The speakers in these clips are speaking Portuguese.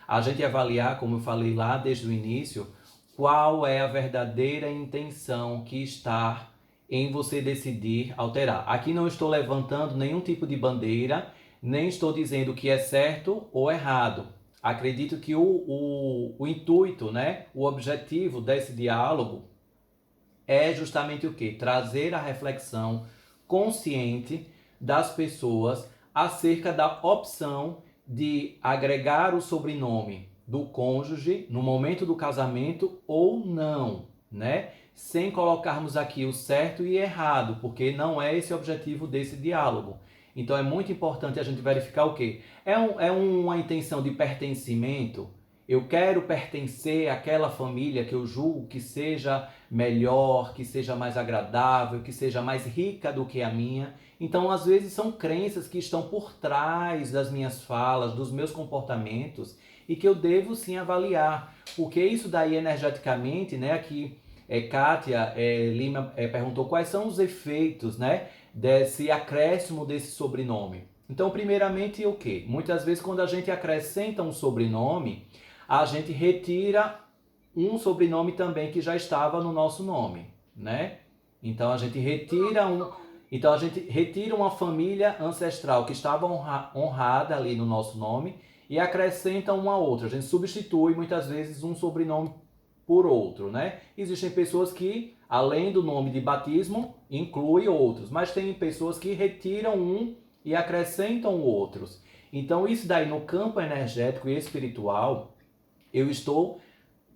a gente avaliar, como eu falei lá desde o início, qual é a verdadeira intenção que está em você decidir alterar. Aqui não estou levantando nenhum tipo de bandeira, nem estou dizendo que é certo ou errado. Acredito que o intuito, né, o objetivo desse diálogo é justamente o quê? Trazer a reflexão consciente das pessoas acerca da opção de agregar o sobrenome do cônjuge no momento do casamento ou não, né? Sem colocarmos aqui o certo e errado, porque não é esse o objetivo desse diálogo. Então é muito importante a gente verificar o quê? É uma intenção de pertencimento. Eu quero pertencer àquela família que eu julgo que seja melhor, que seja mais agradável, que seja mais rica do que a minha. Então, às vezes, são crenças que estão por trás das minhas falas, dos meus comportamentos e que eu devo sim avaliar. Porque isso daí, energeticamente, né? Aqui, Kátia Lima perguntou quais são os efeitos, né? Desse acréscimo desse sobrenome. Então, primeiramente, o quê? Muitas vezes, quando a gente acrescenta um sobrenome, a gente retira um sobrenome também que já estava no nosso nome, né? Então a gente retira uma família ancestral que estava honrada ali no nosso nome e acrescenta uma outra. A gente substitui muitas vezes um sobrenome por outro, né? Existem pessoas que, além do nome de batismo, incluem outros, mas tem pessoas que retiram um e acrescentam outros. Então isso daí no campo energético e espiritual, eu estou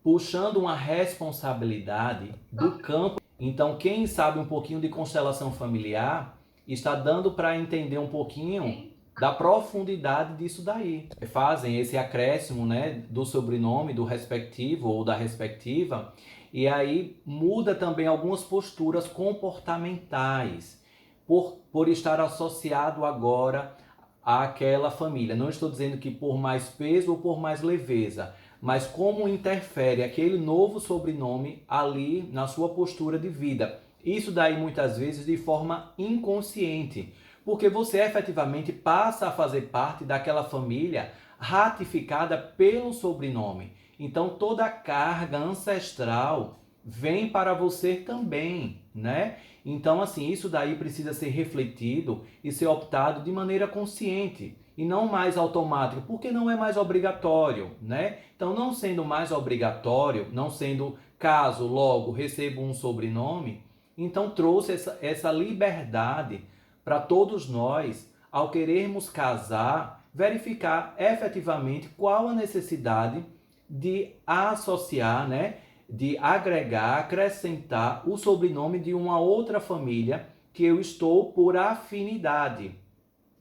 puxando uma responsabilidade do campo. Então, quem sabe um pouquinho de constelação familiar está dando para entender um pouquinho da profundidade disso daí. Fazem esse acréscimo, né, do sobrenome do respectivo ou da respectiva, e aí muda também algumas posturas comportamentais por estar associado agora àquela família. Não estou dizendo que por mais peso ou por mais leveza, mas como interfere aquele novo sobrenome ali na sua postura de vida. Isso daí muitas vezes de forma inconsciente, porque você efetivamente passa a fazer parte daquela família ratificada pelo sobrenome. Então toda a carga ancestral vem para você também, né? Então assim, isso daí precisa ser refletido e ser optado de maneira consciente e não mais automático, porque não é mais obrigatório, né? Então, não sendo mais obrigatório, não sendo caso logo recebo um sobrenome, então trouxe essa liberdade para todos nós, ao querermos casar, verificar efetivamente qual a necessidade de associar, né? De agregar, acrescentar o sobrenome de uma outra família que eu estou por afinidade.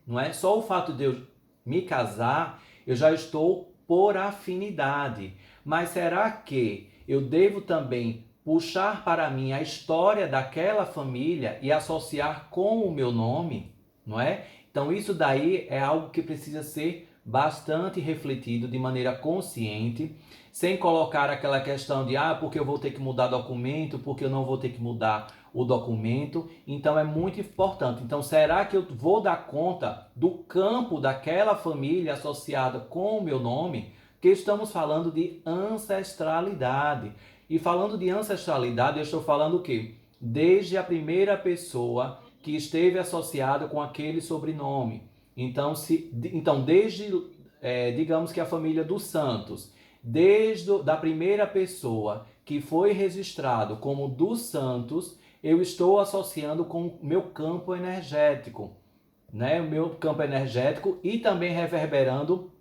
Não é só o fato de eu me casar, eu já estou por afinidade. Mas será que eu devo também puxar para mim a história daquela família e associar com o meu nome, não é? Então isso daí é algo que precisa ser bastante refletido de maneira consciente, sem colocar aquela questão de porque eu vou ter que mudar documento, porque eu não vou ter que mudar o documento. Então é muito importante. Então, será que eu vou dar conta do campo daquela família associada com o meu nome? Porque estamos falando de ancestralidade. E falando de ancestralidade, eu estou falando o quê? Desde a primeira pessoa que esteve associada com aquele sobrenome. Então desde, digamos que a família dos Santos, desde da primeira pessoa que foi registrado como dos Santos, eu estou associando com o meu campo energético, né? O meu campo energético e também reverberando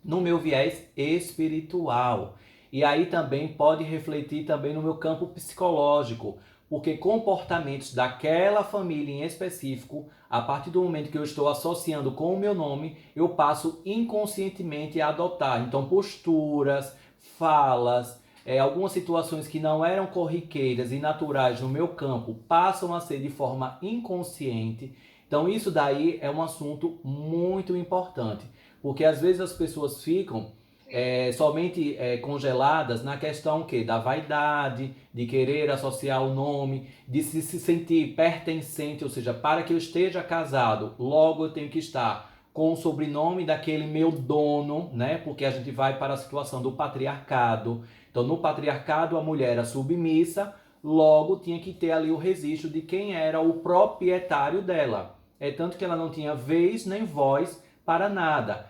no meu viés espiritual. E aí também pode refletir também no meu campo psicológico, porque comportamentos daquela família em específico, a partir do momento que eu estou associando com o meu nome, eu passo inconscientemente a adotar. Então, posturas, falas, algumas situações que não eram corriqueiras e naturais no meu campo passam a ser de forma inconsciente. Então, isso daí é um assunto muito importante, porque às vezes as pessoas ficam somente congeladas na questão que da vaidade, de querer associar o nome, de se sentir pertencente, ou seja, para que eu esteja casado, logo eu tenho que estar com o sobrenome daquele meu dono, né? Porque a gente vai para a situação do patriarcado. Então, no patriarcado, a mulher era submissa, logo tinha que ter ali o registro de quem era o proprietário dela. É tanto que ela não tinha vez nem voz para nada.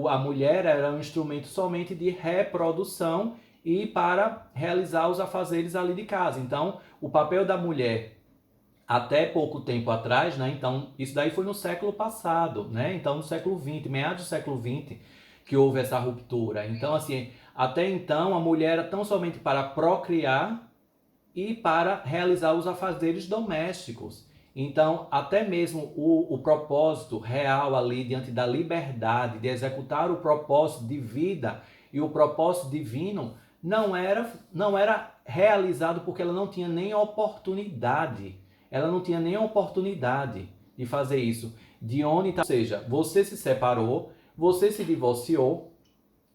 A mulher era um instrumento somente de reprodução e para realizar os afazeres ali de casa. Então, o papel da mulher até pouco tempo atrás, né? Então, isso daí foi no século passado, né? Então, no século XX, meados do século XX, que houve essa ruptura. Então, assim, até então, a mulher era tão somente para procriar e para realizar os afazeres domésticos. Então, até mesmo o propósito real ali, diante da liberdade de executar o propósito de vida e o propósito divino, não era realizado porque ela não tinha nem oportunidade. Ela não tinha nem oportunidade de fazer isso. De onde está? Ou seja, você se separou, você se divorciou,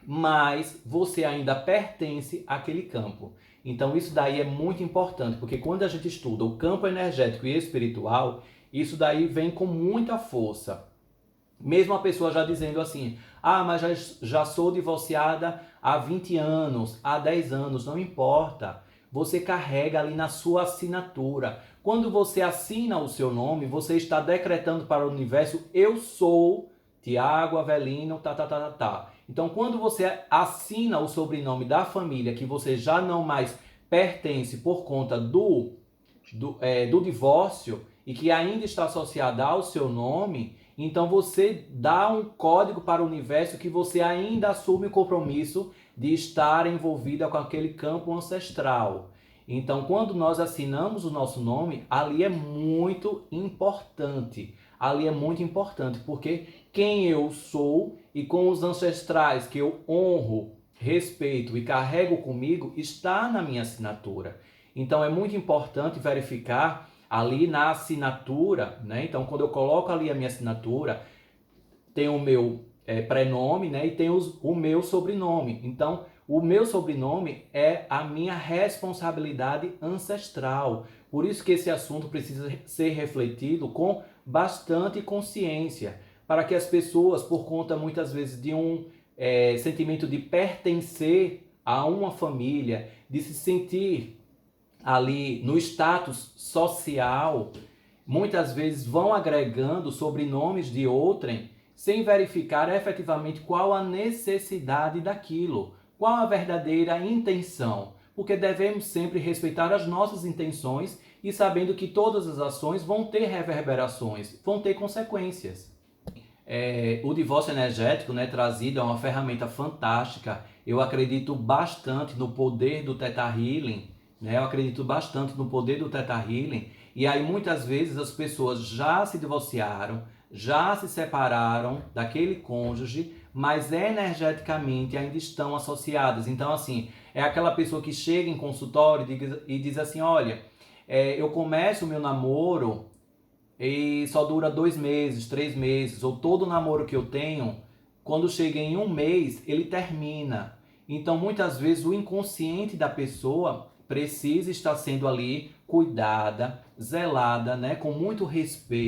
mas você ainda pertence àquele campo. Então isso daí é muito importante, porque quando a gente estuda o campo energético e espiritual, isso daí vem com muita força. Mesmo a pessoa já dizendo assim, mas já sou divorciada há 20 anos, há 10 anos, não importa. Você carrega ali na sua assinatura. Quando você assina o seu nome, você está decretando para o universo, eu sou Tiago Avelino, tá. Então, quando você assina o sobrenome da família, que você já não mais pertence por conta do divórcio e que ainda está associada ao seu nome, então você dá um código para o universo que você ainda assume o compromisso de estar envolvida com aquele campo ancestral. Então, quando nós assinamos o nosso nome, ali é muito importante. Ali é muito importante, porque quem eu sou e com os ancestrais que eu honro, respeito e carrego comigo está na minha assinatura. Então, é muito importante verificar ali na assinatura, né? Então, quando eu coloco ali a minha assinatura, tem o meu prenome, né? E tem o meu sobrenome. Então, o meu sobrenome é a minha responsabilidade ancestral. Por isso que esse assunto precisa ser refletido com bastante consciência, para que as pessoas, por conta muitas vezes de um sentimento de pertencer a uma família, de se sentir ali no status social, muitas vezes vão agregando sobrenomes de outrem sem verificar efetivamente qual a necessidade daquilo, qual a verdadeira intenção, porque devemos sempre respeitar as nossas intenções e sabendo que todas as ações vão ter reverberações, vão ter consequências. O divórcio energético, né, trazido é uma ferramenta fantástica. Eu acredito bastante no poder do Theta Healing, né? Eu acredito bastante no poder do Theta Healing. E aí muitas vezes as pessoas já se divorciaram, já se separaram daquele cônjuge, mas energeticamente ainda estão associadas. Então, assim, é aquela pessoa que chega em consultório e diz assim, olha, eu começo o meu namoro e só dura 2 meses, 3 meses, ou todo namoro que eu tenho, quando chega em 1 mês, ele termina. Então, muitas vezes, o inconsciente da pessoa precisa estar sendo ali cuidada, zelada, né, com muito respeito.